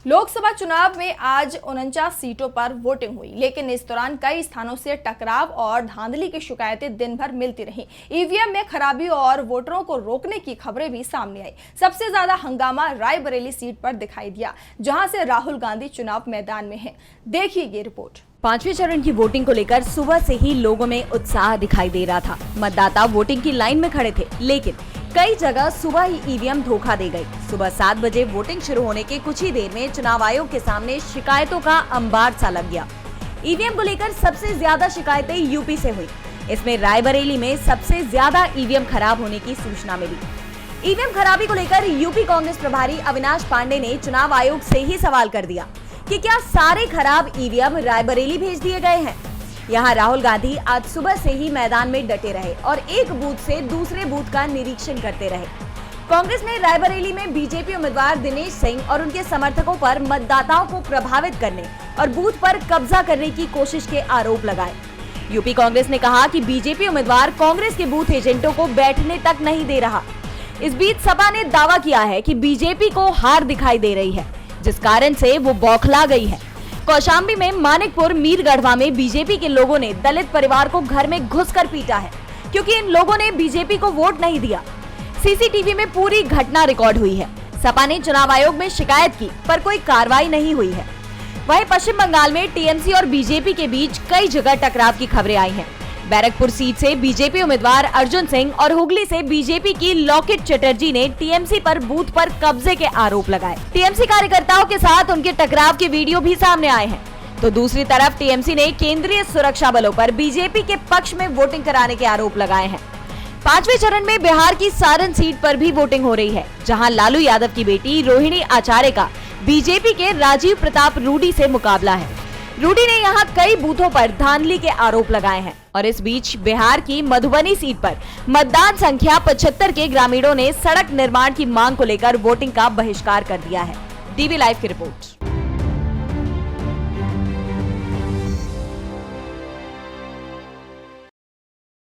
लोकसभा चुनाव में आज 49 सीटों पर वोटिंग हुई, लेकिन इस दौरान कई स्थानों से टकराव और धांधली की शिकायतें दिन भर मिलती रहीं। ईवीएम में खराबी और वोटरों को रोकने की खबरें भी सामने आई। सबसे ज्यादा हंगामा रायबरेली सीट पर दिखाई दिया, जहां से राहुल गांधी चुनाव मैदान में हैं। देखिए ये रिपोर्ट। पांचवें चरण की वोटिंग को लेकर सुबह से ही लोगों में उत्साह दिखाई दे रहा था। मतदाता वोटिंग की लाइन में खड़े थे, लेकिन कई जगह सुबह ही ईवीएम धोखा दे गई। सुबह 7 बजे वोटिंग शुरू होने के कुछ ही देर में चुनाव आयोग के सामने शिकायतों का अंबार सा लग गया। ईवीएम को लेकर सबसे ज्यादा शिकायतें यूपी से हुई। इसमें रायबरेली में सबसे ज्यादा ईवीएम खराब होने की सूचना मिली। ईवीएम खराबी को लेकर यूपी कांग्रेस प्रभारी अविनाश पांडे ने चुनाव आयोग से ही सवाल कर दिया कि क्या सारे खराब ईवीएम रायबरेली भेज दिए गए हैं। यहाँ राहुल गांधी आज सुबह से ही मैदान में डटे रहे और एक बूथ से दूसरे बूथ का निरीक्षण करते रहे। कांग्रेस ने रायबरेली में बीजेपी उम्मीदवार दिनेश सिंह और उनके समर्थकों पर मतदाताओं को प्रभावित करने और बूथ पर कब्जा करने की कोशिश के आरोप लगाए। यूपी कांग्रेस ने कहा कि बीजेपी उम्मीदवार कांग्रेस के बूथ एजेंटों को बैठने तक नहीं दे रहा। इस बीच सपा ने दावा किया है कि बीजेपी को हार दिखाई दे रही है, जिस कारण से वो बौखला गई है। कौशाम्बी में मानिकपुर मीरगढ़वा में बीजेपी के लोगों ने दलित परिवार को घर में घुसकर पीटा है, क्योंकि इन लोगों ने बीजेपी को वोट नहीं दिया। सीसीटीवी में पूरी घटना रिकॉर्ड हुई है। सपा ने चुनाव आयोग में शिकायत की, पर कोई कार्रवाई नहीं हुई है। वहीं पश्चिम बंगाल में टीएमसी और बीजेपी के बीच कई जगह टकराव की खबरें आई हैं। बैरकपुर सीट से बीजेपी उम्मीदवार अर्जुन सिंह और हुगली से बीजेपी की लॉकेट चटर्जी ने टीएमसी पर बूथ पर कब्जे के आरोप लगाए। टीएमसी कार्यकर्ताओं के साथ उनके टकराव के वीडियो भी सामने आए हैं। तो दूसरी तरफ टीएमसी ने केंद्रीय सुरक्षा बलों पर बीजेपी के पक्ष में वोटिंग कराने के आरोप लगाए हैं। पांचवें चरण में बिहार की सारण सीट पर भी वोटिंग हो रही है, जहाँ लालू यादव की बेटी रोहिणी आचार्य का बीजेपी के राजीव प्रताप रूडी से मुकाबला है। रूडी ने यहाँ कई बूथों पर धांधली के आरोप लगाए हैं। और इस बीच बिहार की मधुबनी सीट पर मतदान संख्या 75 के ग्रामीणों ने सड़क निर्माण की मांग को लेकर वोटिंग का बहिष्कार कर दिया है। डीवी लाइव की रिपोर्ट।